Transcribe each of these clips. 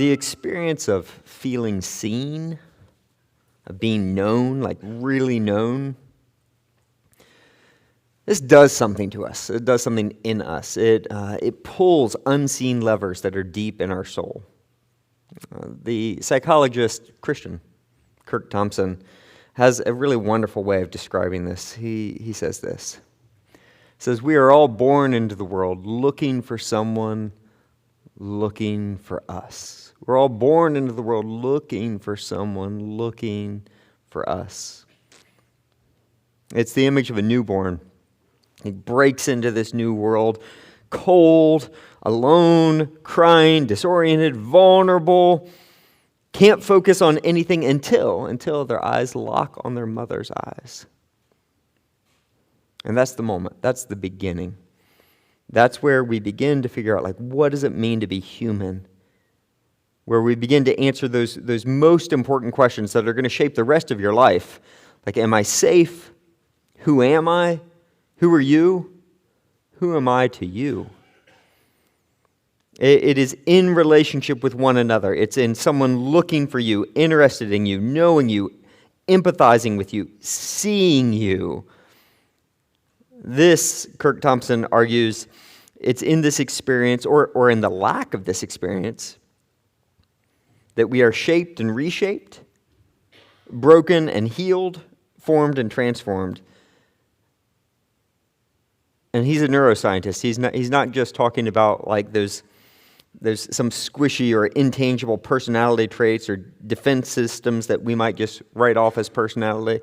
The experience of feeling seen, of being known, like really known, this does something to us. It does something in us. It pulls unseen levers that are deep in our soul. The psychologist Christian Kirk Thompson has a really wonderful way of describing this. He says this. He says, "We are all born into the world looking for someone looking for us." We're all born into the world looking for someone looking for us. It's the image of a newborn. He breaks into this new world, cold, alone, crying, disoriented, vulnerable, can't focus on anything until their eyes lock on their mother's eyes. And that's the moment. That's the beginning. That's where we begin to figure out, what does it mean to be human? Where we begin to answer those most important questions that are going to shape the rest of your life. Am I safe? Who am I? Who are you? Who am I to you? It is in relationship with one another. It's in someone looking for you, interested in you, knowing you, empathizing with you, seeing you. This, Kirk Thompson argues, it's in this experience, or in the lack of this experience, that we are shaped and reshaped, broken and healed, formed and transformed. And he's a neuroscientist. He's not just talking about there's some squishy or intangible personality traits or defense systems that we might just write off as personality.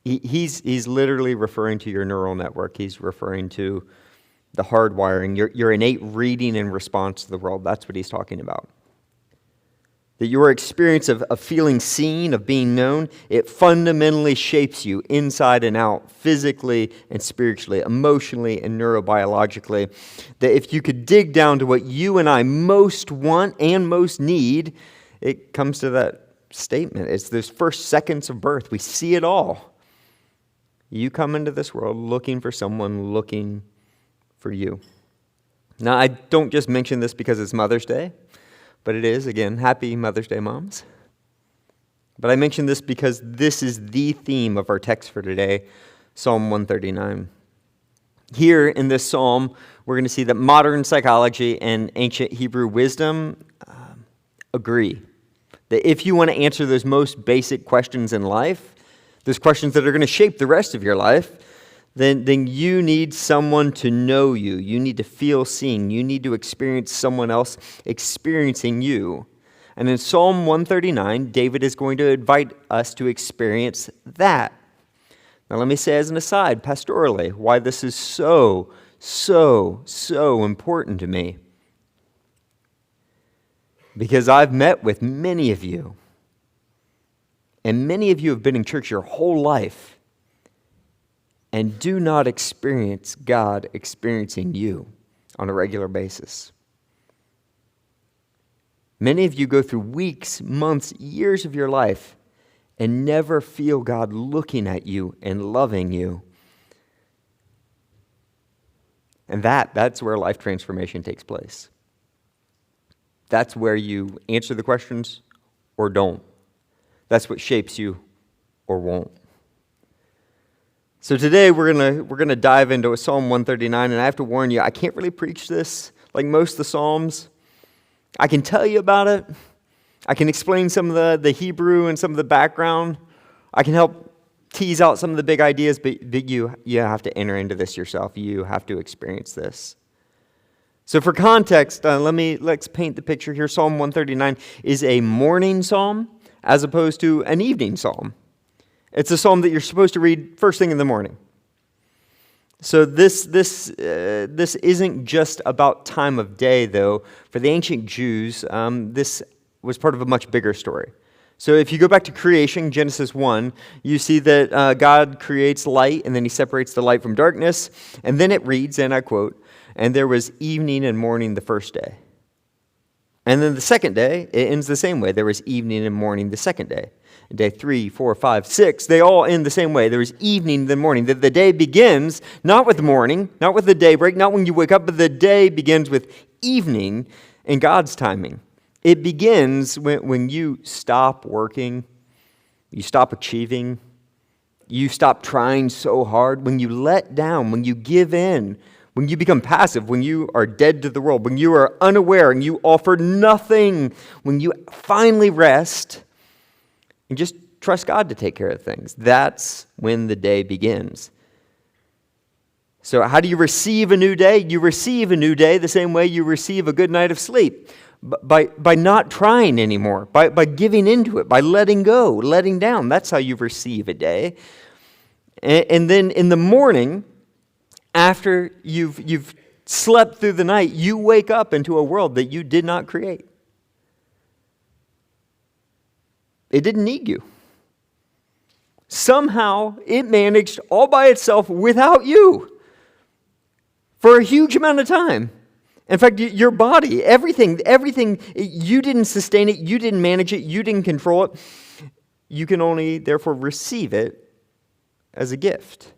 He's literally referring to your neural network. He's referring to the hardwiring, your innate reading and response to the world. That's what he's talking about. That your experience of feeling seen, of being known, it fundamentally shapes you inside and out, physically and spiritually, emotionally and neurobiologically. That if you could dig down to what you and I most want and most need, it comes to that statement. It's those first seconds of birth. We see it all. You come into this world looking for someone looking for you. Now, I don't just mention this because it's Mother's Day. But it is, again, happy Mother's Day, moms. But I mention this because this is the theme of our text for today, Psalm 139. Here in this psalm, we're going to see that modern psychology and ancient Hebrew wisdom agree. That if you want to answer those most basic questions in life, those questions that are going to shape the rest of your life, then you need someone to know you. You need to feel seen. You need to experience someone else experiencing you. And in Psalm 139, David is going to invite us to experience that. Now let me say as an aside, pastorally, why this is so important to me. Because I've met with many of you, and many of you have been in church your whole life, and do not experience God experiencing you on a regular basis. Many of you go through weeks, months, years of your life and never feel God looking at you and loving you. And that's where life transformation takes place. That's where you answer the questions or don't. That's what shapes you or won't. So today we're gonna dive into Psalm 139, and I have to warn you, I can't really preach this like most of the Psalms. I can tell you about it. I can explain some of the Hebrew and some of the background. I can help tease out some of the big ideas, but you have to enter into this yourself. You have to experience this. So for context, let's paint the picture here. Psalm 139 is a morning psalm as opposed to an evening psalm. It's a psalm that you're supposed to read first thing in the morning. So this isn't just about time of day, though. For the ancient Jews, this was part of a much bigger story. So if you go back to creation, Genesis 1, you see that God creates light, and then he separates the light from darkness. And then it reads, and I quote, "And there was evening and morning the first day." And then the second day, it ends the same way. There was evening and morning the second day. Day 3, 4, 5, 6, they all end the same way. There is evening, then morning. The day begins not with morning, not with the daybreak, not when you wake up, but the day begins with evening in God's timing. It begins when you stop working, you stop achieving, you stop trying so hard, when you let down, when you give in, when you become passive, when you are dead to the world, when you are unaware and you offer nothing, when you finally rest and just trust God to take care of things. That's when the day begins. So how do you receive a new day? You receive a new day the same way you receive a good night of sleep. By not trying anymore, by giving into it, by letting go, letting down. That's how you receive a day. And then in the morning, after you've slept through the night, you wake up into a world that you did not create. It didn't need you. Somehow it managed all by itself without you for a huge amount of time. In fact, your body, everything, you didn't sustain it, you didn't manage it, you didn't control it. You can only, therefore, receive it as a gift.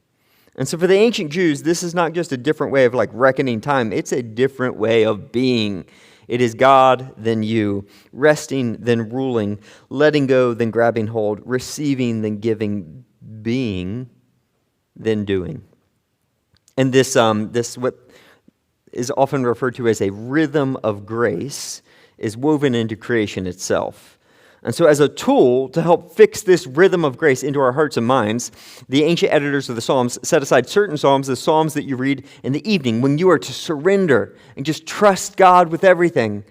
And so for the ancient Jews, this is not just a different way of reckoning time, it's a different way of being. It is God, then you, resting, then ruling, letting go, then grabbing hold, receiving, then giving, being, then doing. And this what is often referred to as a rhythm of grace, is woven into creation itself. And so as a tool to help fix this rhythm of grace into our hearts and minds, the ancient editors of the Psalms set aside certain Psalms, the Psalms that you read in the evening, when you are to surrender and just trust God with everything.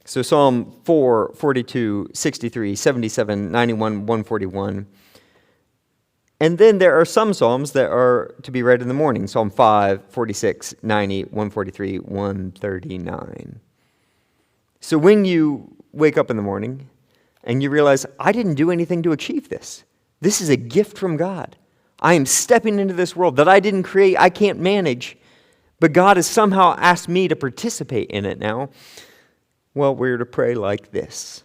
So Psalm 4, 42, 63, 77, 91, 141. And then there are some Psalms that are to be read in the morning. Psalm 5, 46, 90, 143, 139. So when you wake up in the morning and you realize, I didn't do anything to achieve this. This is a gift from God. I am stepping into this world that I didn't create, I can't manage, but God has somehow asked me to participate in it now. Well, we're to pray like this.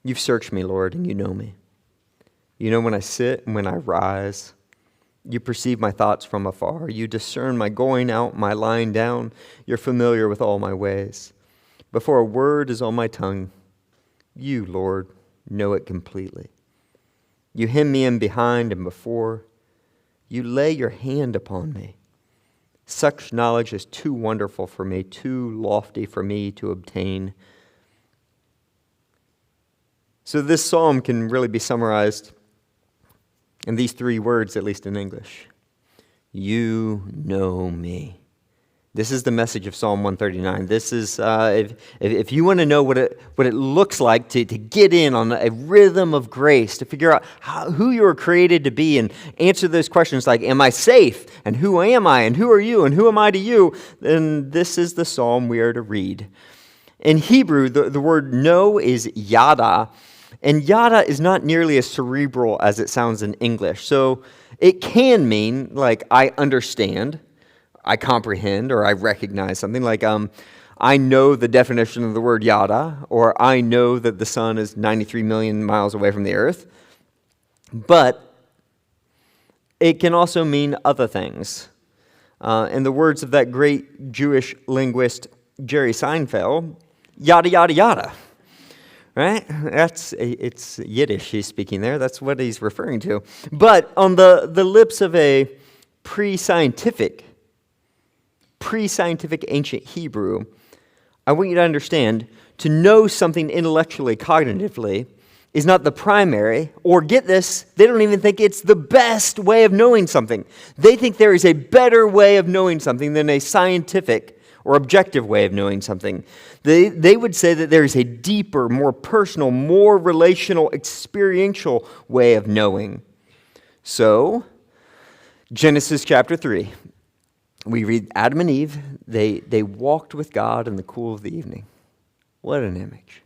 You've searched me, Lord, and you know me. You know when I sit and when I rise. You perceive my thoughts from afar. You discern my going out, my lying down. You're familiar with all my ways. Before a word is on my tongue, you, Lord, know it completely. You hem me in behind and before. You lay your hand upon me. Such knowledge is too wonderful for me, too lofty for me to obtain. So this psalm can really be summarized in these three words, at least in English. You know me. This is the message of Psalm 139. This is, if you want to know what it looks like to get in on a rhythm of grace, to figure out who you were created to be and answer those questions like, am I safe? And who am I? And who are you? And who am I to you? Then this is the psalm we are to read. In Hebrew, the word know is yada. And yada is not nearly as cerebral as it sounds in English. So it can mean like I understand, I comprehend, or I recognize something. Like I know the definition of the word yada, or I know that the sun is 93 million miles away from the earth. But it can also mean other things. In the words of that great Jewish linguist Jerry Seinfeld, yada, yada, yada. Right? It's Yiddish he's speaking there. That's what he's referring to. But on the lips of a pre-scientific ancient Hebrew, I want you to understand, to know something intellectually, cognitively, is not the primary, or get this, they don't even think it's the best way of knowing something. They think there is a better way of knowing something than a scientific or objective way of knowing something. They would say that there is a deeper, more personal, more relational, experiential way of knowing. So, Genesis chapter 3, we read Adam and Eve, they walked with God in the cool of the evening. What an image.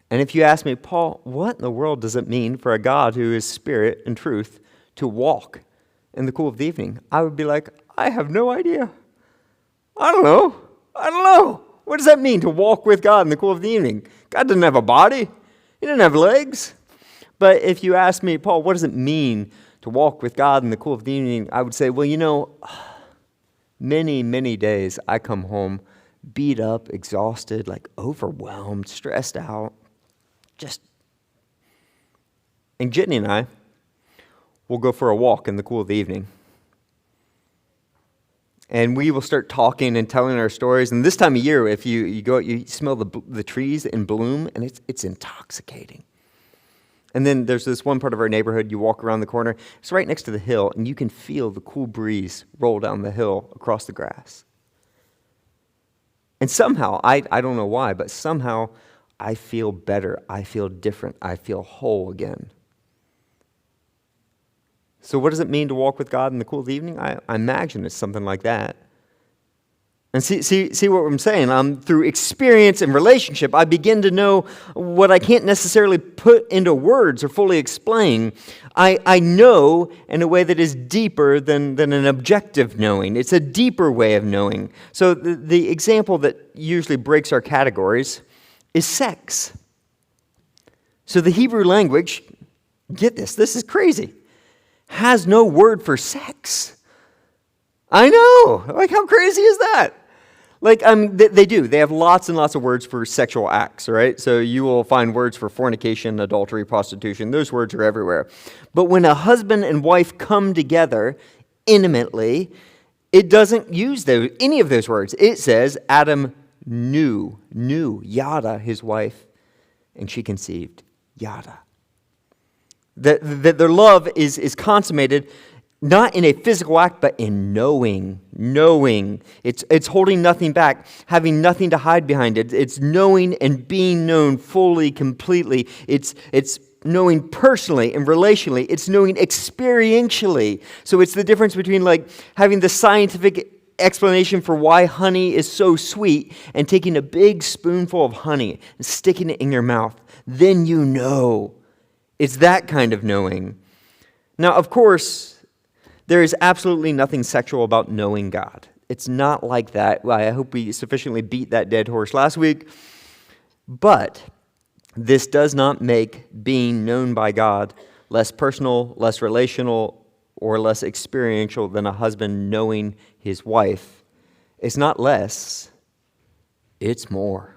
And if you ask me, Paul, what in the world does it mean for a God who is spirit and truth to walk in the cool of the evening? I would be like, I have no idea. I don't know. What does that mean to walk with God in the cool of the evening? God didn't have a body. He didn't have legs. But if you ask me, Paul, what does it mean to walk with God in the cool of the evening? I would say, well, many, many days I come home beat up, exhausted, like overwhelmed, stressed out. And Jenny and I will go for a walk in the cool of the evening. And we will start talking and telling our stories. And this time of year, if you go out, you smell the trees in bloom, and it's intoxicating. And then there's this one part of our neighborhood, you walk around the corner, it's right next to the hill, and you can feel the cool breeze roll down the hill across the grass. And somehow, I don't know why, but somehow I feel better. I feel different. I feel whole again. So what does it mean to walk with God in the cool of the evening? I imagine it's something like that. And see what I'm saying? Through experience and relationship, I begin to know what I can't necessarily put into words or fully explain. I know in a way that is deeper than an objective knowing. It's a deeper way of knowing. So the example that usually breaks our categories is sex. So the Hebrew language, get this is crazy, has no word for sex. I know. Like, how crazy is that? Like, they do. They have lots and lots of words for sexual acts, right? So you will find words for fornication, adultery, prostitution. Those words are everywhere. But when a husband and wife come together intimately, it doesn't use any of those words. It says Adam knew Yada, his wife, and she conceived Yada. That their love is consummated not in a physical act, but in knowing. It's holding nothing back, having nothing to hide behind it. It's knowing and being known fully, completely. It's knowing personally and relationally. It's knowing experientially. So it's the difference between like having the scientific explanation for why honey is so sweet and taking a big spoonful of honey and sticking it in your mouth. Then you know. It's that kind of knowing. Now, of course, there is absolutely nothing sexual about knowing God. It's not like that. Well, I hope we sufficiently beat that dead horse last week. But this does not make being known by God less personal, less relational, or less experiential than a husband knowing his wife. It's not less, it's more.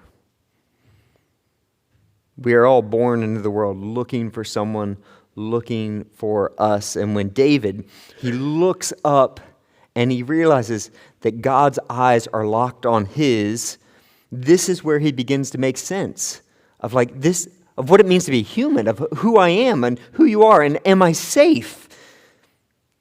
We are all born into the world looking for someone, looking for us. And when David, he looks up and he realizes that God's eyes are locked on his, this is where he begins to make sense of of what it means to be human, of who I am and who you are, and am I safe?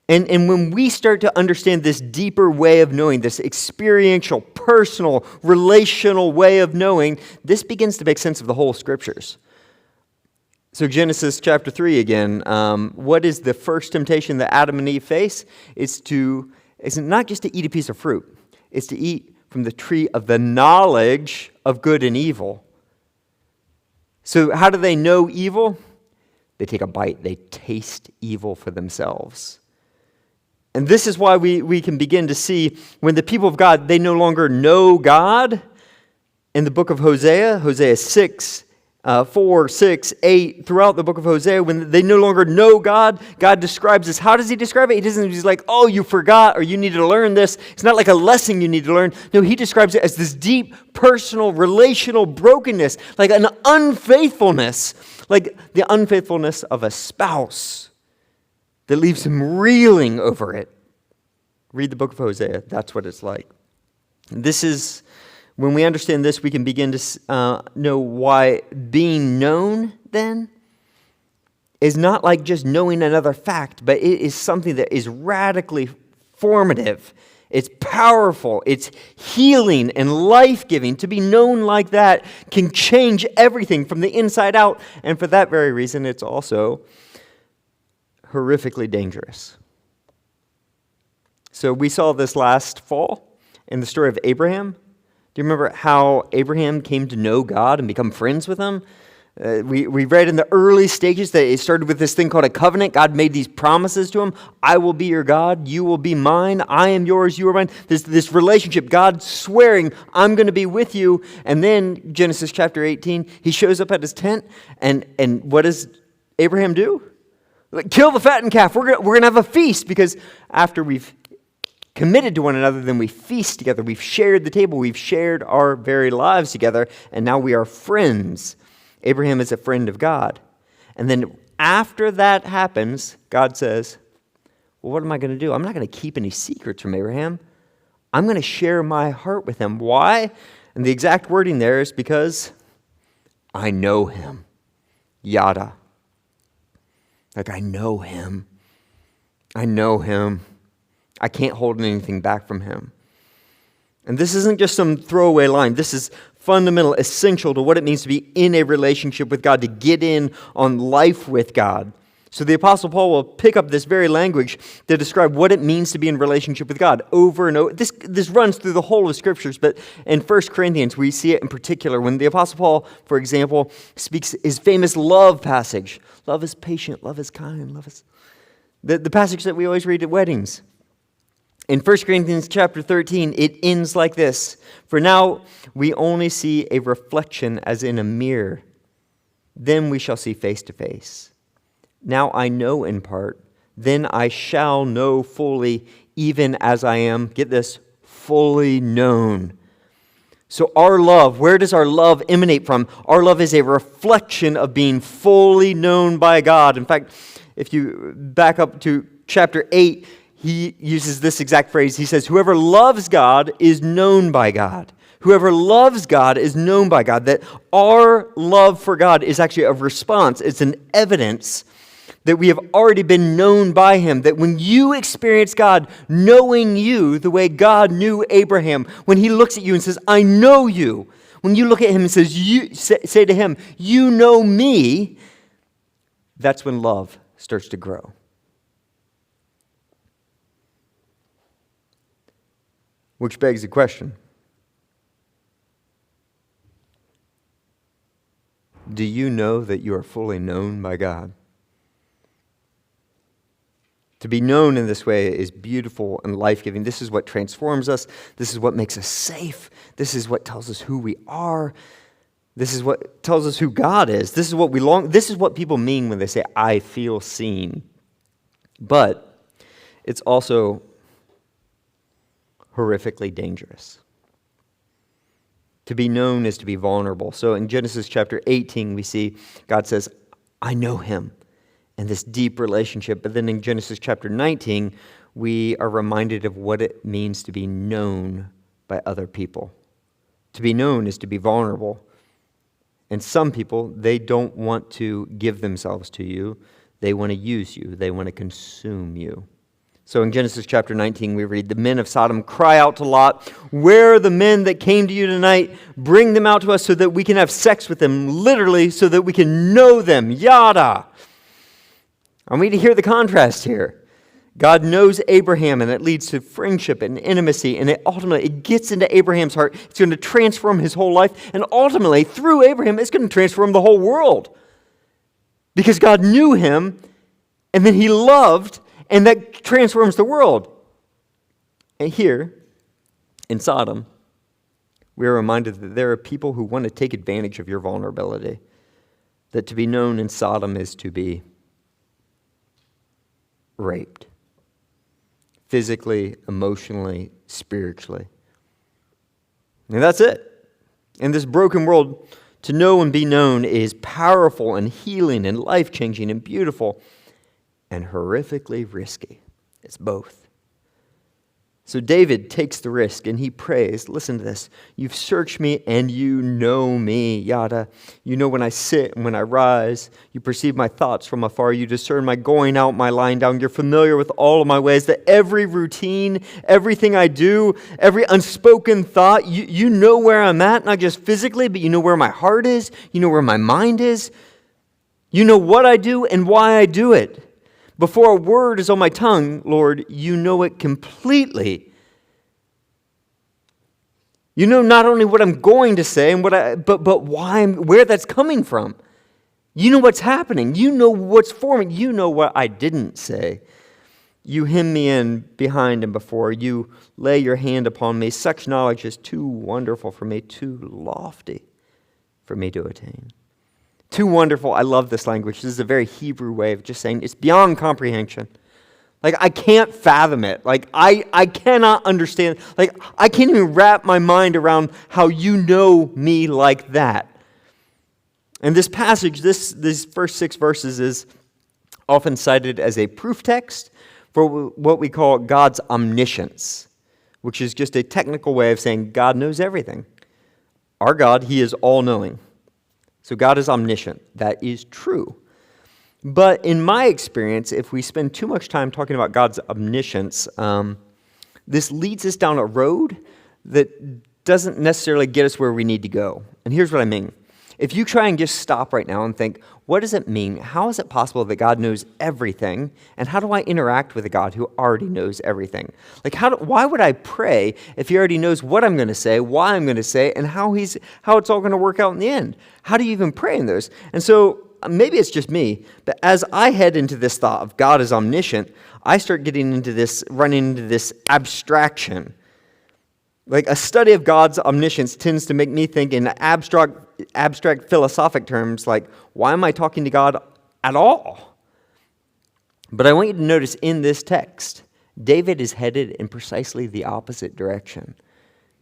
And when we start to understand this deeper way of knowing, this experiential, personal, relational way of knowing, this begins to make sense of the whole Scriptures. So Genesis chapter 3 again, what is the first temptation that Adam and Eve face? It's not just to eat a piece of fruit. It's to eat from the tree of the knowledge of good and evil. So how do they know evil? They take a bite. They taste evil for themselves. And this is why we can begin to see when the people of God, they no longer know God. In the book of Hosea 6, 4, 6, 8, throughout the book of Hosea, when they no longer know God, God describes this. How does he describe it? He's like, oh, you forgot, or you need to learn this. It's not like a lesson you need to learn. No, he describes it as this deep, personal, relational brokenness, like an unfaithfulness, like the unfaithfulness of a spouse that leaves him reeling over it. Read the book of Hosea. That's what it's like. This is, when we understand this, we can begin to know why being known then is not like just knowing another fact, but it is something that is radically formative. It's powerful. It's healing and life-giving. To be known like that can change everything from the inside out. And for that very reason, it's also horrifically dangerous. So we saw this last fall in the story of Abraham. Do you remember how Abraham came to know God and become friends with him? We read in the early stages that it started with this thing called a covenant. God made these promises to him. I will be your God. You will be mine. I am yours. You are mine. This relationship, God swearing, I'm going to be with you. And then Genesis chapter 18, he shows up at his tent. And what does Abraham do? Kill the fattened calf. We're going to have a feast, because after we've committed to one another, then we feast together. We've shared the table. We've shared our very lives together, and now we are friends. Abraham is a friend of God. And then after that happens, God says, well, what am I going to do? I'm not going to keep any secrets from Abraham. I'm going to share my heart with him. Why? And the exact wording there is because I know him. Yada. Like, I know him. I know him. I can't hold anything back from him. And this isn't just some throwaway line. This is fundamental, essential to what it means to be in a relationship with God, to get in on life with God. So the Apostle Paul will pick up this very language to describe what it means to be in relationship with God over and over. This runs through the whole of Scriptures, but in 1 Corinthians we see it in particular when the Apostle Paul, for example, speaks his famous love passage. Love is patient, love is kind, love is... The passage that we always read at weddings. In 1 Corinthians chapter 13, it ends like this. For now we only see a reflection as in a mirror. Then we shall see face to face. Now I know in part, then I shall know fully, even as I am, get this, fully known. So our love, where does our love emanate from? Our love is a reflection of being fully known by God. In fact, if you back up to chapter 8, he uses this exact phrase. He says, whoever loves God is known by God. Whoever loves God is known by God. That our love for God is actually a response. It's an evidence that we have already been known by him. That when you experience God knowing you the way God knew Abraham, when he looks at you and says, I know you. When you look at him and says, you say to him, you know me, that's when love starts to grow. Which begs the question, do you know that you are fully known by God? To be known in this way is beautiful and life-giving. This is what transforms us. This is what makes us safe. This is what tells us who we are. This is what tells us who God is. This is what we long. This is what people mean when they say, I feel seen. But it's also horrifically dangerous. To be known is to be vulnerable. So in Genesis chapter 18, we see God says, I know him. And this deep relationship. But then in Genesis chapter 19, we are reminded of what it means to be known by other people. To be known is to be vulnerable. And some people, they don't want to give themselves to you. They want to use you. They want to consume you. So in Genesis chapter 19, we read, the men of Sodom cry out to Lot, where are the men that came to you tonight? Bring them out to us so that we can have sex with them, literally so that we can know them. Yada. I want you to hear the contrast here. God knows Abraham, and it leads to friendship and intimacy, and it gets into Abraham's heart. It's going to transform his whole life, and ultimately, through Abraham, it's going to transform the whole world. Because God knew him, and then he loved, and that transforms the world. And here, in Sodom, we are reminded that there are people who want to take advantage of your vulnerability. That to be known in Sodom is to be raped. Physically, emotionally, spiritually. And that's it. In this broken world, to know and be known is powerful and healing and life-changing and beautiful and horrifically risky. It's both. So David takes the risk and he prays, listen to this, you've searched me and you know me, yada. You know when I sit and when I rise. You perceive my thoughts from afar. You discern my going out, my lying down. You're familiar with all of my ways, that every routine, everything I do, every unspoken thought, you know where I'm at, not just physically, but you know where my heart is. You know where my mind is. You know what I do and why I do it. Before a word is on my tongue, Lord, you know it completely. You know not only what I'm going to say and but why where that's coming from. You know what's happening. You know what's forming. You know what I didn't say. You hem me in behind and before. You lay your hand upon me. Such knowledge is too wonderful for me, too lofty for me to attain. Too wonderful. I love this language. This is a very Hebrew way of just saying it's beyond comprehension. Like, I can't fathom it. Like, I cannot understand. Like, I can't even wrap my mind around how you know me like that. And this passage, these first 6 verses, is often cited as a proof text for what we call God's omniscience, which is just a technical way of saying God knows everything. Our God, he is all-knowing. So God is omniscient. That is true. But in my experience, if we spend too much time talking about God's omniscience, this leads us down a road that doesn't necessarily get us where we need to go. And here's what I mean. If you try and just stop right now and think, what does it mean? How is it possible that God knows everything? And how do I interact with a God who already knows everything? Like, why would I pray if he already knows what I'm going to say, why I'm going to say, and how it's all going to work out in the end? How do you even pray in those? And so maybe it's just me, but as I head into this thought of God is omniscient, I start running into this abstraction. Like, a study of God's omniscience tends to make me think in abstract philosophic terms, like, why am I talking to God at all? But I want you to notice in this text, David is headed in precisely the opposite direction.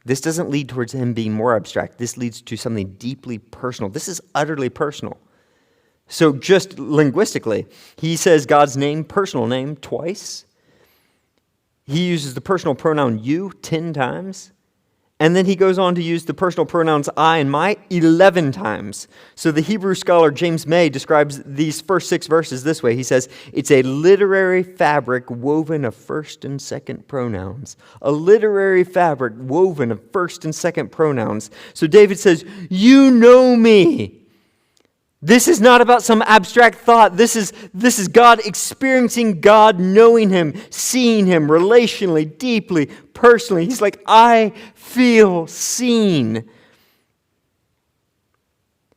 This doesn't lead towards him being more abstract. This leads to something deeply personal. This is utterly personal. So just linguistically, he says God's name, personal name, twice. He uses the personal pronoun you 10 times. And then he goes on to use the personal pronouns I and my 11 times. So the Hebrew scholar James May describes these first 6 verses this way. He says, it's a literary fabric woven of first and second pronouns. A literary fabric woven of first and second pronouns. So David says, you know me. This is not about some abstract thought. This is God experiencing God, knowing him, seeing him relationally, deeply, personally. He's like, I feel seen.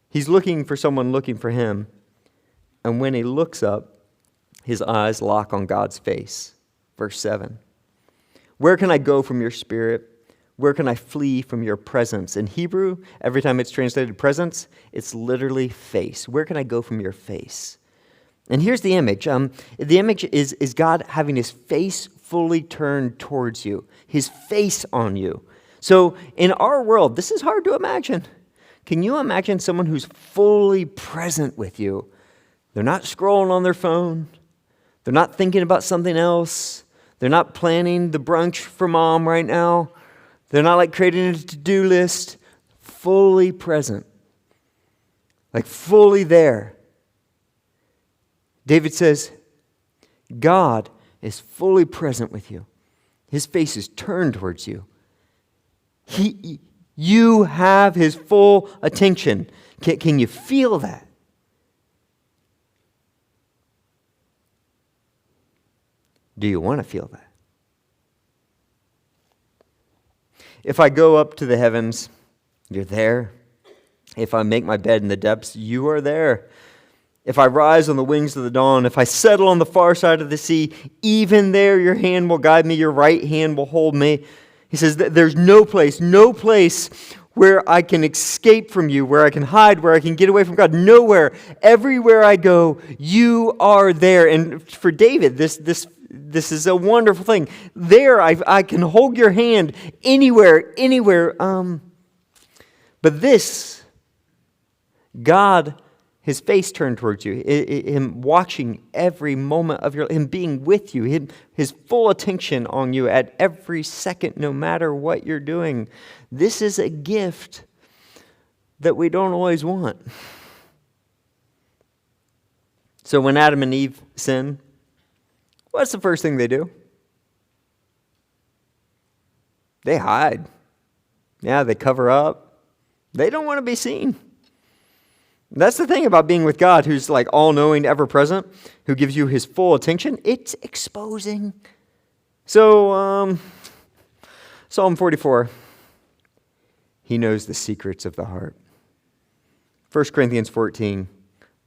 He's looking for someone looking for him. And when he looks up, his eyes lock on God's face. Verse 7. Where can I go from your spirit? Where can I flee from your presence? In Hebrew, every time it's translated presence, it's literally face. Where can I go from your face? And here's the image. The image is God having his face fully turned towards you, his face on you. So in our world, this is hard to imagine. Can you imagine someone who's fully present with you? They're not scrolling on their phone. They're not thinking about something else. They're not planning the brunch for mom right now. They're not like creating a to-do list. Fully present. Like fully there. David says, God is fully present with you. His face is turned towards you. You have his full attention. Can you feel that? Do you want to feel that? If I go up to the heavens, you're there. If I make my bed in the depths, you are there. If I rise on the wings of the dawn, if I settle on the far side of the sea, even there your hand will guide me, your right hand will hold me. He says that there's no place where I can escape from you, where I can hide, where I can get away from God. Nowhere. Everywhere I go, you are there. And for David, this is a wonderful thing. There, I can hold your hand anywhere. But this, God, his face turned towards you, him watching every moment of him being with you, his full attention on you at every second, no matter what you're doing. This is a gift that we don't always want. So when Adam and Eve sin, what's the first thing they do? They hide. Yeah, they cover up. They don't want to be seen. That's the thing about being with God, who's like all-knowing, ever-present, who gives you his full attention. It's exposing. So, Psalm 44, he knows the secrets of the heart. 1 Corinthians 14,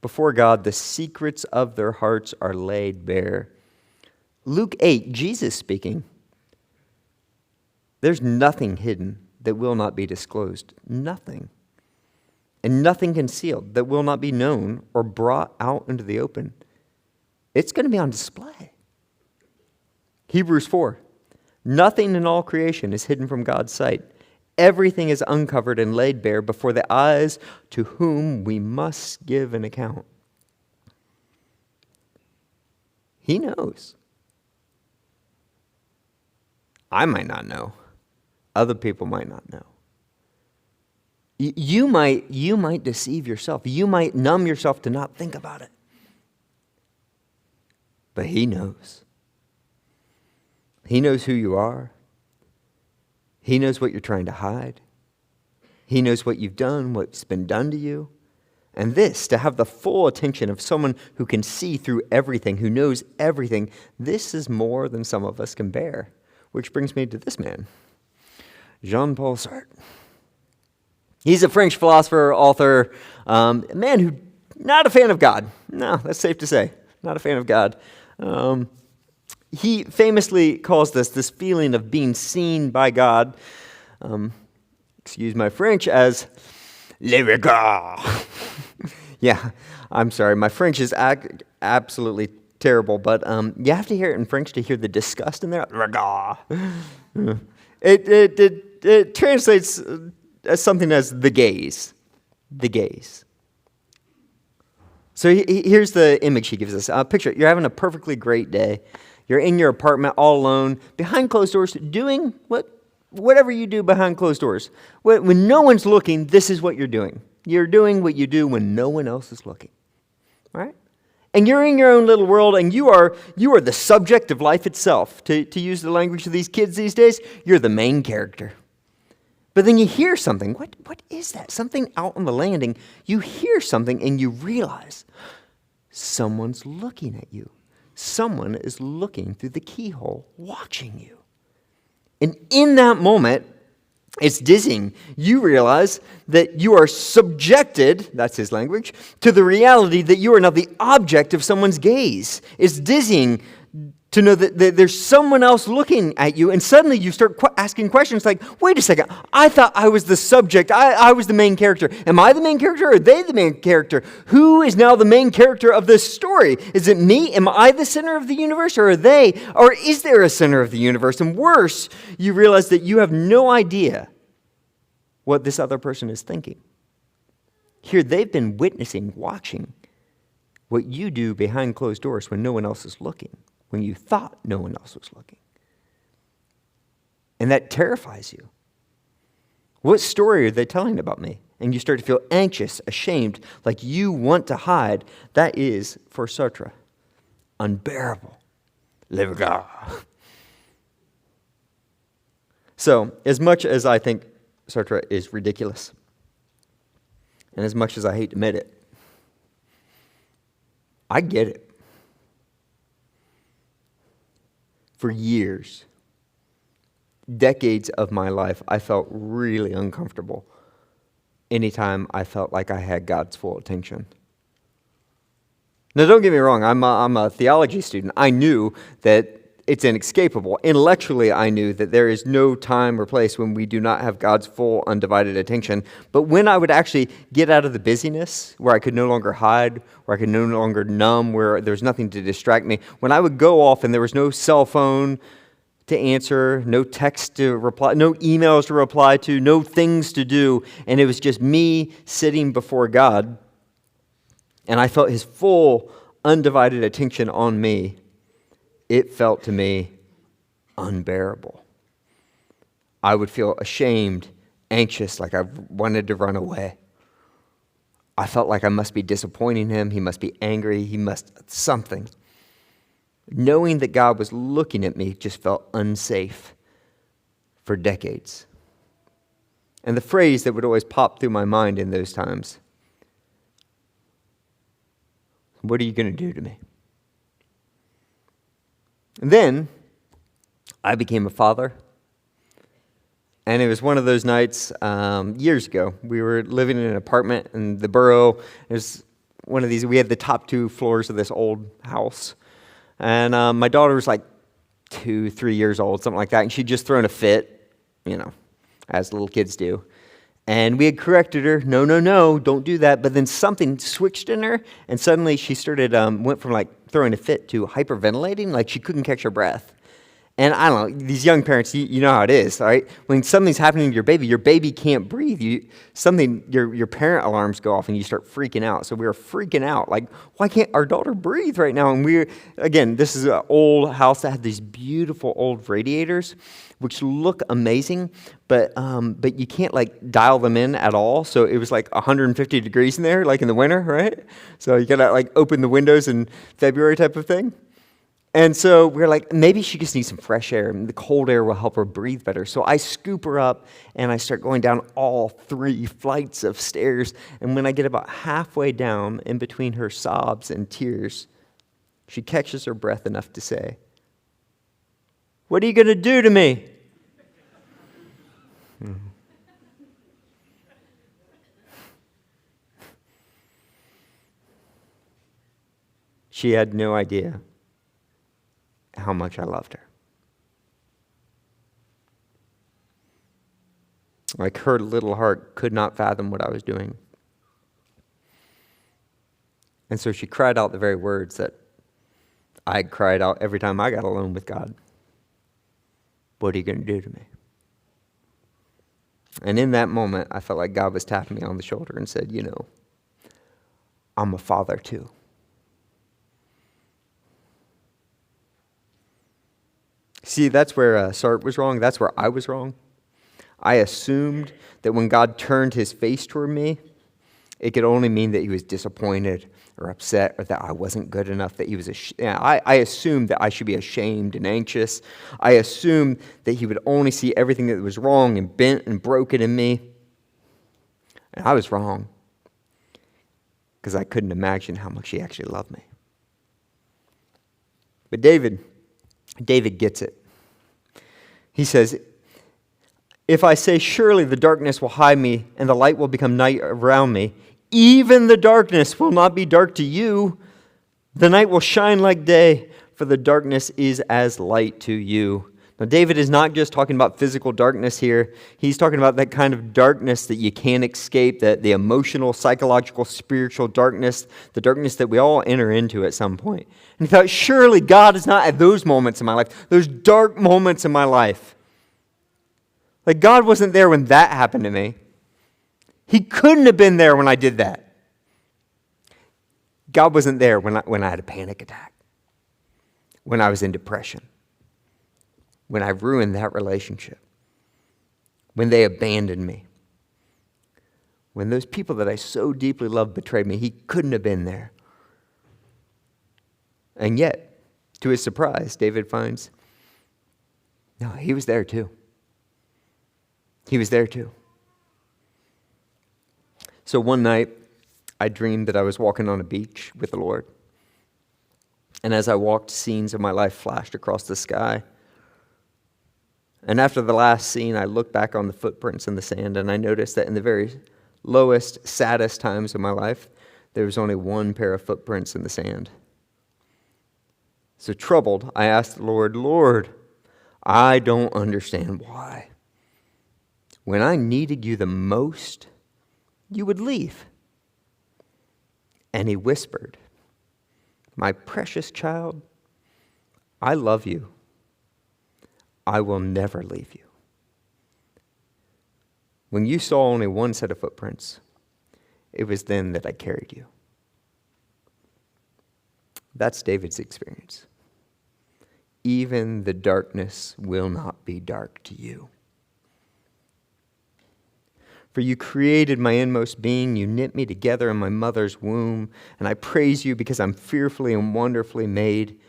before God, the secrets of their hearts are laid bare. Luke 8, Jesus speaking. There's nothing hidden that will not be disclosed. Nothing. And nothing concealed that will not be known or brought out into the open. It's going to be on display. Hebrews 4. Nothing in all creation is hidden from God's sight. Everything is uncovered and laid bare before the eyes to whom we must give an account. He knows. I might not know. Other people might not know. You might deceive yourself. You might numb yourself to not think about it. But He knows. He knows who you are. He knows what you're trying to hide. He knows what you've done, what's been done to you. And this, to have the full attention of someone who can see through everything, who knows everything, this is more than some of us can bear. Which brings me to this man, Jean-Paul Sartre. He's a French philosopher, author, a man who, not a fan of God. No, that's safe to say. Not a fan of God. He famously calls this feeling of being seen by God, excuse my French, as le regard. Yeah, I'm sorry. My French is absolutely terrible, but you have to hear it in French to hear the disgust in there. Regard. It translates as something as the gaze. The gaze. So here's the image he gives us. Picture it. You're having a perfectly great day. You're in your apartment all alone, behind closed doors, doing whatever you do behind closed doors. When no one's looking, this is what you're doing. You're doing what you do when no one else is looking. Right? And you're in your own little world, and you are the subject of life itself. To use the language of these kids these days, you're the main character. But then you hear something. What is that? Something out on the landing. You hear something, and you realize someone's looking at you. Someone is looking through the keyhole, watching you. And in that moment, it's dizzying. You realize that you are subjected, that's his language, to the reality that you are now the object of someone's gaze. It's dizzying to know that there's someone else looking at you, and suddenly you start asking questions like, wait a second, I thought I was the subject, I was the main character. Am I the main character, or are they the main character? Who is now the main character of this story? Is it me? Am I the center of the universe, or are they? Or is there a center of the universe? And worse, you realize that you have no idea what this other person is thinking. Here, they've been witnessing, watching what you do behind closed doors when no one else is looking. When you thought no one else was looking. And that terrifies you. What story are they telling about me? And you start to feel anxious, ashamed, like you want to hide. That is, for Sartre, unbearable. Le regard. So, as much as I think Sartre is ridiculous, and as much as I hate to admit it, I get it. For years, decades of my life, I felt really uncomfortable anytime I felt like I had God's full attention. Now, don't get me wrong, I'm a theology student. I knew that it's inescapable. Intellectually, I knew that there is no time or place when we do not have God's full, undivided attention. But when I would actually get out of the busyness, where I could no longer hide, where I could no longer numb, where there's nothing to distract me, when I would go off and there was no cell phone to answer, no text to reply, no emails to reply to, no things to do, and it was just me sitting before God, and I felt His full, undivided attention on me, it felt to me unbearable. I would feel ashamed, anxious, like I wanted to run away. I felt like I must be disappointing Him. He must be angry. He must something. Knowing that God was looking at me just felt unsafe for decades. And the phrase that would always pop through my mind in those times, what are you going to do to me? And then I became a father, and it was one of those nights years ago. We were living in an apartment in the borough. It was one of these. We had the top 2 floors of this old house, and my daughter was like 2-3 years old, something like that, and she'd just thrown a fit, as little kids do. And we had corrected her, no, don't do that. But then something switched in her, and suddenly she started, went from like throwing a fit to hyperventilating, like she couldn't catch her breath. And I don't know, these young parents, you know how it is, all right? When something's happening to your baby can't breathe. Your parent alarms go off and you start freaking out. So we were freaking out. Like, why can't our daughter breathe right now? And again, this is an old house that had these beautiful old radiators, which look amazing, but you can't like dial them in at all. So it was like 150 degrees in there, like in the winter, right? So you gotta like open the windows in February type of thing. And so we're like, maybe she just needs some fresh air, and the cold air will help her breathe better. So I scoop her up, and I start going down all 3 flights of stairs. And when I get about halfway down, in between her sobs and tears, she catches her breath enough to say, "What are you going to do to me?" She had no idea how much I loved her. Like, her little heart could not fathom what I was doing. And so she cried out the very words that I cried out every time I got alone with God. What are you going to do to me? And in that moment, I felt like God was tapping me on the shoulder and said, I'm a father too. See, that's where Sart was wrong. That's where I was wrong. I assumed that when God turned his face toward me, it could only mean that he was disappointed or upset or that I wasn't good enough, that he was I assumed that I should be ashamed and anxious. I assumed that he would only see everything that was wrong and bent and broken in me. And I was wrong because I couldn't imagine how much he actually loved me. But David gets it. He says, if I say, surely the darkness will hide me and the light will become night around me, even the darkness will not be dark to you. The night will shine like day, for the darkness is as light to you. Now, David is not just talking about physical darkness here. He's talking about that kind of darkness that you can't escape, the emotional, psychological, spiritual darkness, the darkness that we all enter into at some point. And he thought, surely God is not at those moments in my life, those dark moments in my life. Like, God wasn't there when that happened to me. He couldn't have been there when I did that. God wasn't there when I had a panic attack, when I was in depression, when I ruined that relationship, when they abandoned me, when those people that I so deeply loved betrayed me. He couldn't have been there. And yet, to his surprise, David finds, no, he was there too. He was there too. So one night, I dreamed that I was walking on a beach with the Lord. And as I walked, scenes of my life flashed across the sky. And after the last scene, I looked back on the footprints in the sand, and I noticed that in the very lowest, saddest times of my life, there was only one pair of footprints in the sand. So troubled, I asked the Lord, Lord, I don't understand why. When I needed you the most, you would leave. And he whispered, my precious child, I love you. I will never leave you. When you saw only one set of footprints, it was then that I carried you. That's David's experience. Even the darkness will not be dark to you. For you created my inmost being, you knit me together in my mother's womb, and I praise you because I'm fearfully and wonderfully made.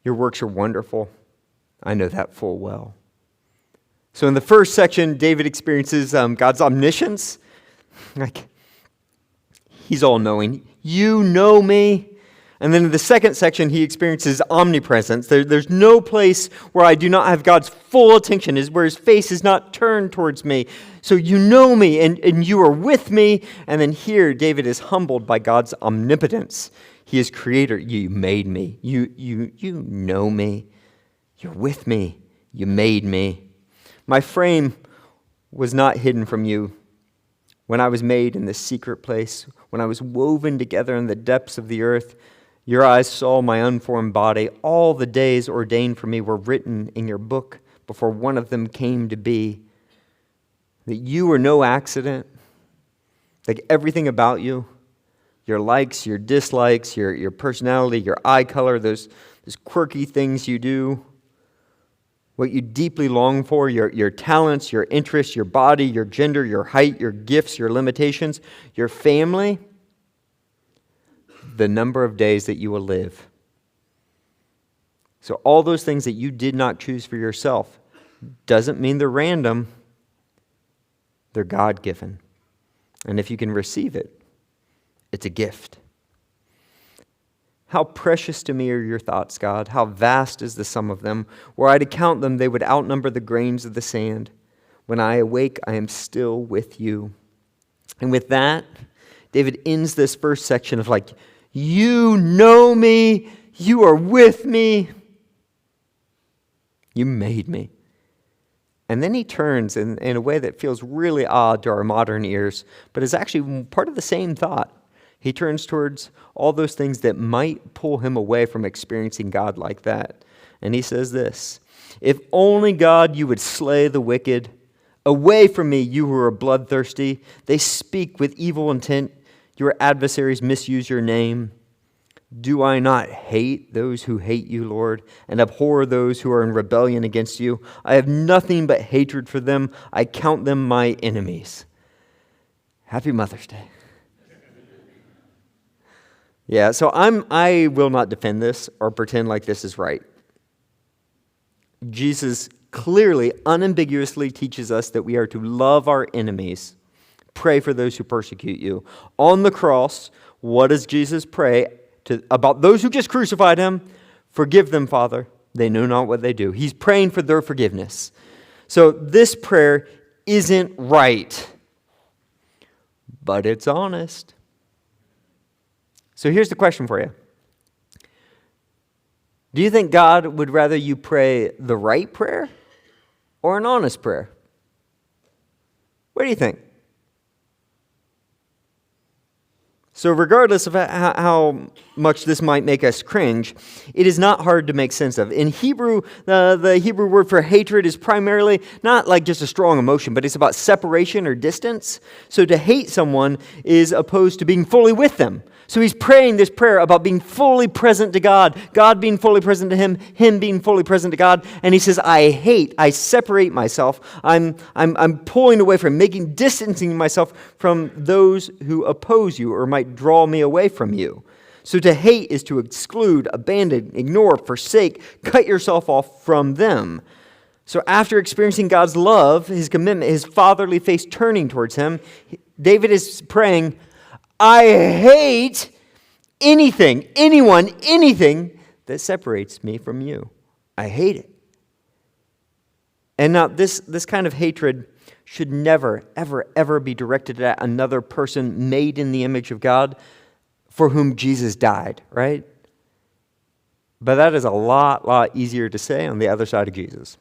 Your works are wonderful. I know that full well. So in the first section, David experiences God's omniscience. Like, he's all-knowing. You know me. And then in the second section, he experiences omnipresence. There's no place where I do not have God's full attention, where his face is not turned towards me. So you know me, and you are with me. And then here, David is humbled by God's omnipotence. He is creator. You made me. You know me. You're with me. You made me. My frame was not hidden from you when I was made in this secret place, when I was woven together in the depths of the earth. Your eyes saw my unformed body. All the days ordained for me were written in your book before one of them came to be. That you were no accident. Like everything about you, your likes, your dislikes, your personality, your eye color, those quirky things you do, what you deeply long for, your talents, your interests, your body, your gender, your height, your gifts, your limitations, your family, the number of days that you will live. So all those things that you did not choose for yourself doesn't mean they're random. They're God-given. And if you can receive it, it's a gift. How precious to me are your thoughts, God. How vast is the sum of them. Were I to count them, they would outnumber the grains of the sand. When I awake, I am still with you. And with that, David ends this first section of like, you know me, you are with me, you made me. And then he turns in a way that feels really odd to our modern ears, but is actually part of the same thought. He turns towards all those things that might pull him away from experiencing God like that. And he says this, if only, God, you would slay the wicked. Away from me, you who are bloodthirsty. They speak with evil intent. Your adversaries misuse your name. Do I not hate those who hate you, Lord, and abhor those who are in rebellion against you? I have nothing but hatred for them. I count them my enemies. Happy Mother's Day. Yeah, so I will not defend this or pretend like this is right. Jesus clearly, unambiguously teaches us that we are to love our enemies. Pray for those who persecute you. On the cross, what does Jesus pray about those who just crucified him? Forgive them, Father. They know not what they do. He's praying for their forgiveness. So this prayer isn't right, but it's honest. So here's the question for you. Do you think God would rather you pray the right prayer or an honest prayer? What do you think? So regardless of how much this might make us cringe, it is not hard to make sense of. In Hebrew, the Hebrew word for hatred is primarily not like just a strong emotion, but it's about separation or distance. So to hate someone is opposed to being fully with them. So he's praying this prayer about being fully present to God, God being fully present to him, him being fully present to God. And he says, I separate myself. I'm pulling away from, distancing myself from those who oppose you or might draw me away from you. So to hate is to exclude, abandon, ignore, forsake, cut yourself off from them. So after experiencing God's love, his commitment, his fatherly face turning towards him, David is praying, I hate anything, anyone, anything that separates me from you. I hate it. And now this kind of hatred should never, ever, ever be directed at another person made in the image of God for whom Jesus died, right? But that is a lot easier to say on the other side of Jesus.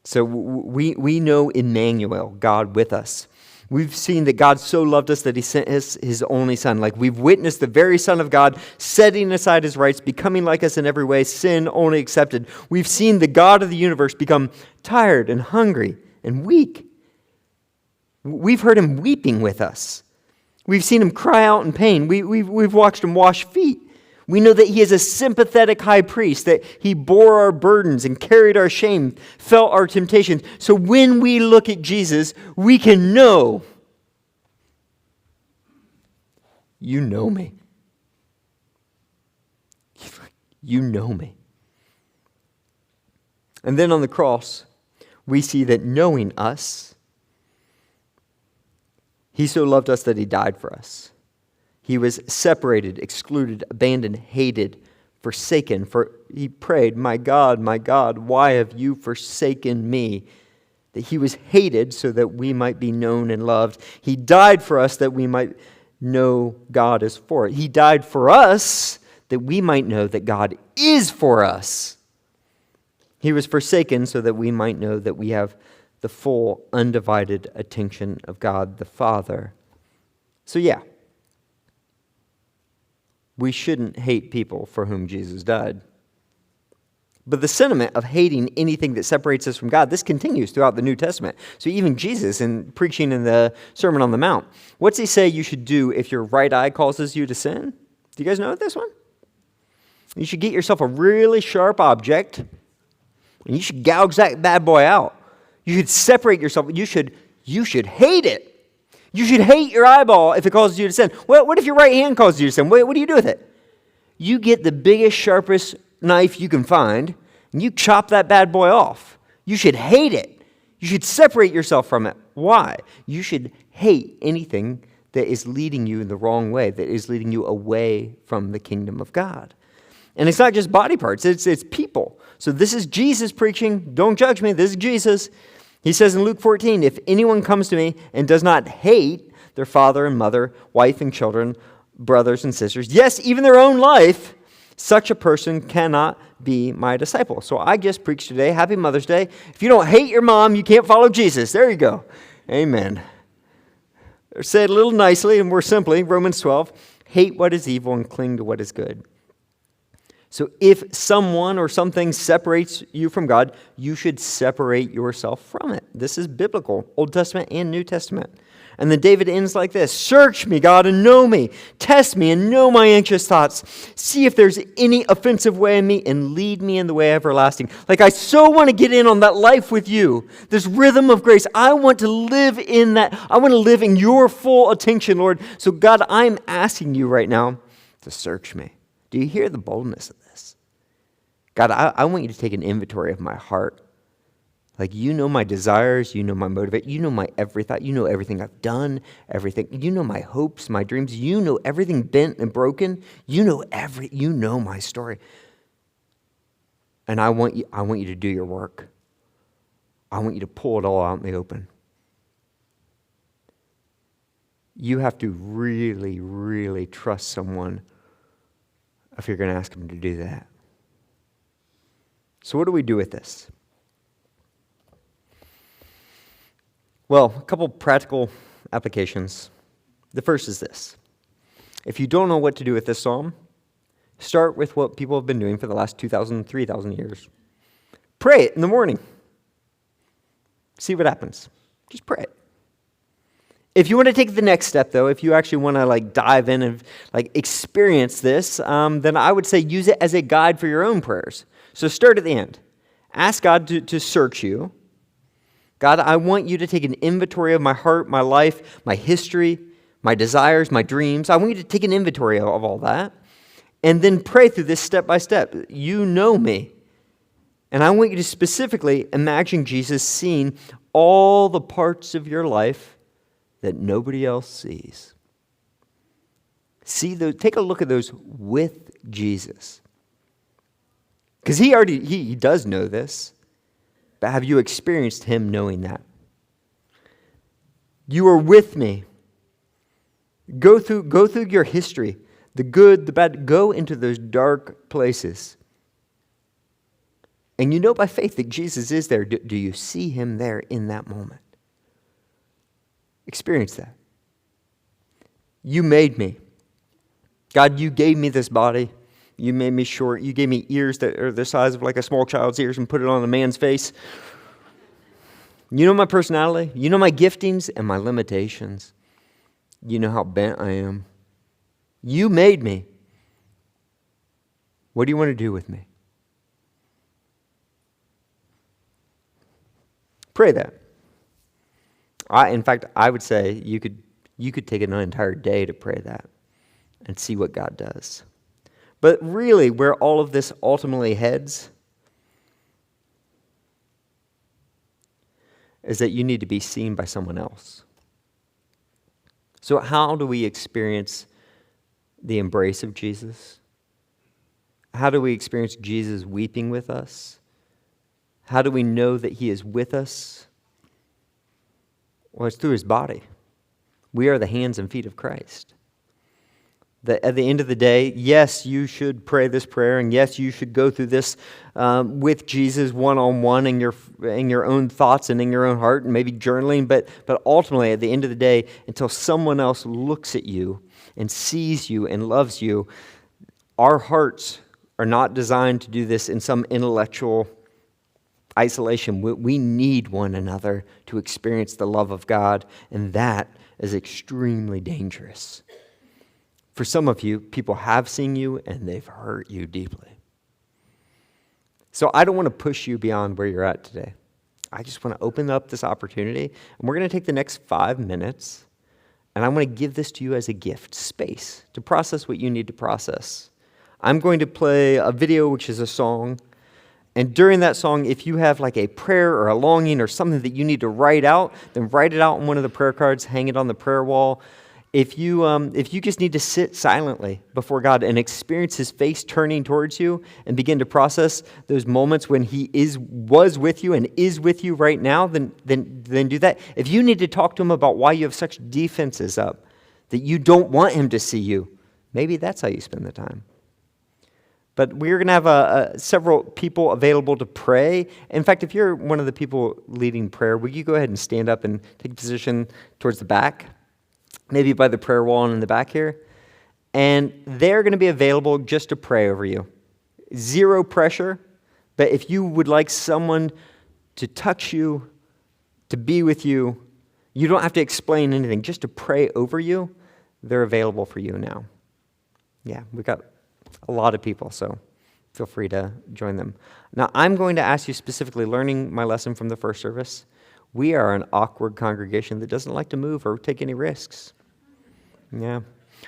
So we know Emmanuel, God with us. We've seen that God so loved us that he sent his only son. Like we've witnessed the very Son of God setting aside his rights, becoming like us in every way, sin only accepted. We've seen the God of the universe become tired and hungry and weak. We've heard him weeping with us. We've seen him cry out in pain. We've watched him wash feet. We know that he is a sympathetic high priest, that he bore our burdens and carried our shame, felt our temptations. So when we look at Jesus, we can know, you know me. You know me. And then on the cross, we see that knowing us, he so loved us that he died for us. He was separated, excluded, abandoned, hated, forsaken. For he prayed, my God, why have you forsaken me? That he was hated so that we might be known and loved. He died for us that we might know God is for it. He died for us that we might know that God is for us. He was forsaken so that we might know that we have the full, undivided attention of God the Father. So yeah, We shouldn't hate people for whom Jesus died. But the sentiment of hating anything that separates us from God, this continues throughout the New Testament. So even Jesus, in preaching in the Sermon on the Mount, what's he say you should do if your right eye causes you to sin? Do you guys know this one? You should get yourself a really sharp object, and you should gouge that bad boy out. You should separate yourself. You should hate it. You should hate your eyeball if it causes you to sin. Well, what if your right hand causes you to sin? What do you do with it? You get the biggest, sharpest knife you can find, and you chop that bad boy off. You should hate it. You should separate yourself from it. Why? You should hate anything that is leading you in the wrong way, that is leading you away from the kingdom of God. And it's not just body parts, it's people. So this is Jesus preaching. Don't judge me. This is Jesus. He says in Luke 14, if anyone comes to me and does not hate their father and mother, wife and children, brothers and sisters, yes, even their own life, such a person cannot be my disciple. So I just preached today. Happy Mother's Day. If you don't hate your mom, you can't follow Jesus. There you go. Amen. Or say it a little nicely and more simply, Romans 12, hate what is evil and cling to what is good. So if someone or something separates you from God, you should separate yourself from it. This is biblical, Old Testament and New Testament. And then David ends like this: search me, God, and know me. Test me and know my anxious thoughts. See if there's any offensive way in me and lead me in the way everlasting. Like, I so want to get in on that life with you, this rhythm of grace. I want to live in that. I want to live in your full attention, Lord. So God, I'm asking you right now to search me. Do you hear the boldness of this? God, I want you to take an inventory of my heart. Like, you know my desires, you know my motivation, you know my every thought, you know everything I've done, everything. You know my hopes, my dreams, you know everything bent and broken. You know my story. And I want you to do your work. I want you to pull it all out in the open. You have to really, really trust someone if you're going to ask them to do that. So what do we do with this? Well, a couple practical applications. The first is this. If you don't know what to do with this psalm, start with what people have been doing for the last 2,000, 3,000 years. Pray it in the morning. See what happens. Just pray it. If you want to take the next step, though, if you actually want to dive in and experience this, then I would say use it as a guide for your own prayers. So start at the end. Ask God to search you. God, I want you to take an inventory of my heart, my life, my history, my desires, my dreams. I want you to take an inventory of all that and then pray through this step by step. You know me. And I want you to specifically imagine Jesus seeing all the parts of your life that nobody else sees. Take a look at those with Jesus. Because he does know this. But have you experienced him knowing that? You are with me. Go through your history, the good, the bad. Go into those dark places. And you know by faith that Jesus is there. Do you see him there in that moment? Experience that. You made me. God, you gave me this body. You made me short. You gave me ears that are the size of like a small child's ears and put it on a man's face. You know my personality. You know my giftings and my limitations. You know how bent I am. You made me. What do you want to do with me? Pray that. In fact, I would say you could take an entire day to pray that and see what God does. But really, where all of this ultimately heads is that you need to be seen by someone else. So how do we experience the embrace of Jesus? How do we experience Jesus weeping with us? How do we know that he is with us? Well, it's through his body. We are the hands and feet of Christ. That at the end of the day, yes, you should pray this prayer, and yes, you should go through this with Jesus one-on-one in your own thoughts and in your own heart, and maybe journaling. But ultimately, at the end of the day, until someone else looks at you and sees you and loves you, Our hearts are not designed to do this in some intellectual isolation. We need one another to experience the love of God, and that is extremely dangerous. For some of you, people have seen you and they've hurt you deeply. So I don't want to push you beyond where you're at today. I just want to open up this opportunity, and we're going to take the next 5 minutes, and I want to give this to you as a gift, space, to process what you need to process. I'm going to play a video, which is a song, and during that song, if you have like a prayer or a longing or something that you need to write out, then write it out on one of the prayer cards, hang it on the prayer wall. If you just need to sit silently before God and experience His face turning towards you and begin to process those moments when He was with you and is with you right now, then do that. If you need to talk to Him about why you have such defenses up, that you don't want Him to see you, maybe that's how you spend the time. But we're going to have several people available to pray. In fact, if you're one of the people leading prayer, will you go ahead and stand up and take a position towards the back? Maybe by the prayer wall and in the back here. And they're going to be available just to pray over you. Zero pressure, but if you would like someone to touch you, to be with you, you don't have to explain anything, just to pray over you, they're available for you now. Yeah, we've got a lot of people, so feel free to join them. Now, I'm going to ask you specifically, learning my lesson from the first service, we are an awkward congregation that doesn't like to move or take any risks. Yeah.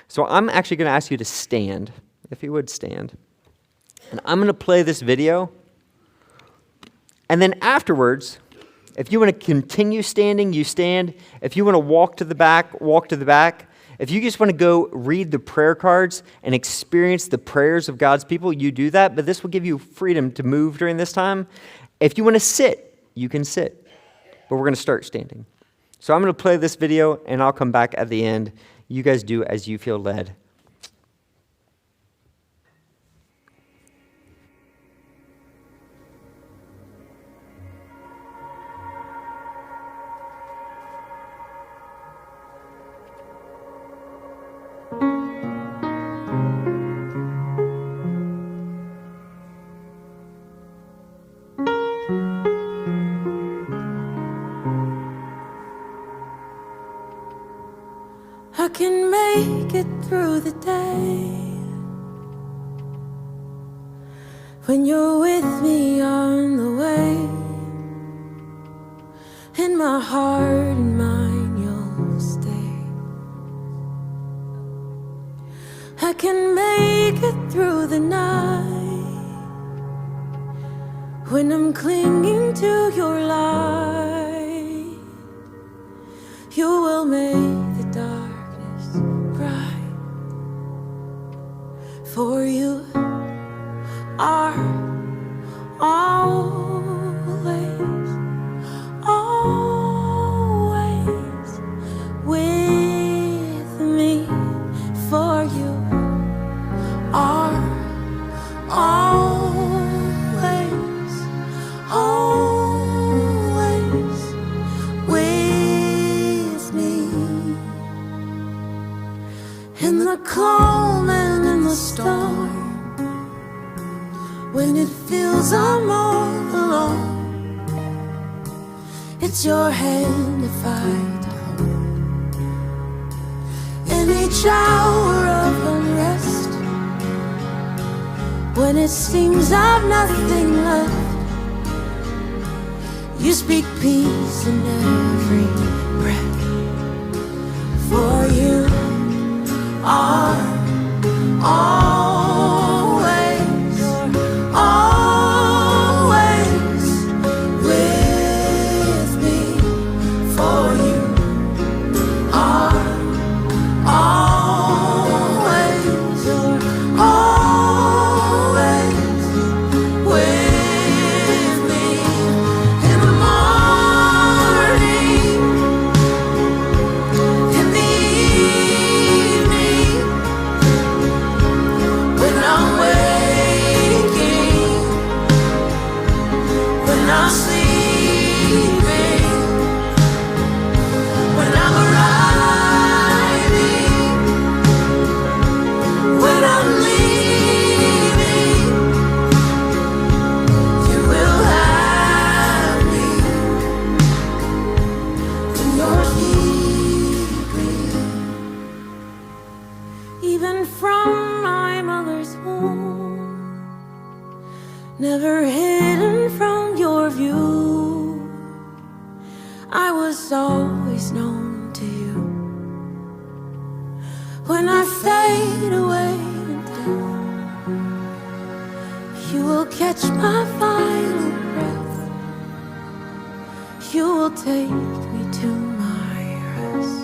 So I'm actually going to ask you to stand, if you would stand. And I'm going to play this video. And then afterwards, if you want to continue standing, you stand. If you want to walk to the back, walk to the back. If you just want to go read the prayer cards and experience the prayers of God's people, you do that. But this will give you freedom to move during this time. If you want to sit, you can sit. But we're going to start standing. So I'm going to play this video, and I'll come back at the end. You guys do as you feel led. I can make it through the day when you're with me on the way. In my heart and mind you'll stay. I can make it through the night when I'm clinging to your light. You will make the dark bright, for you are always, always with me, for you are always, always with me. In the calm and in the storm, when it feels I'm all alone, it's your hand if I don't. In each hour of unrest, when it seems I've nothing left, you speak peace in every breath, for you are always, always with me, for you are always, always with me. In the morning, never hidden from your view. I was always known to you. When I fade away in death, you will catch my final breath. You will take me to my rest.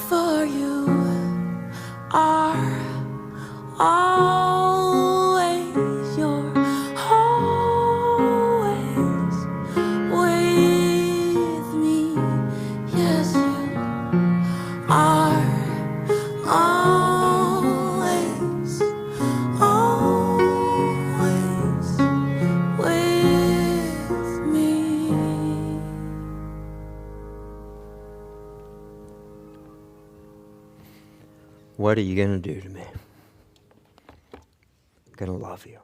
For you are always, you're always with me. Yes, you are always, always with me. What are you going to do to me? I'm going to love you.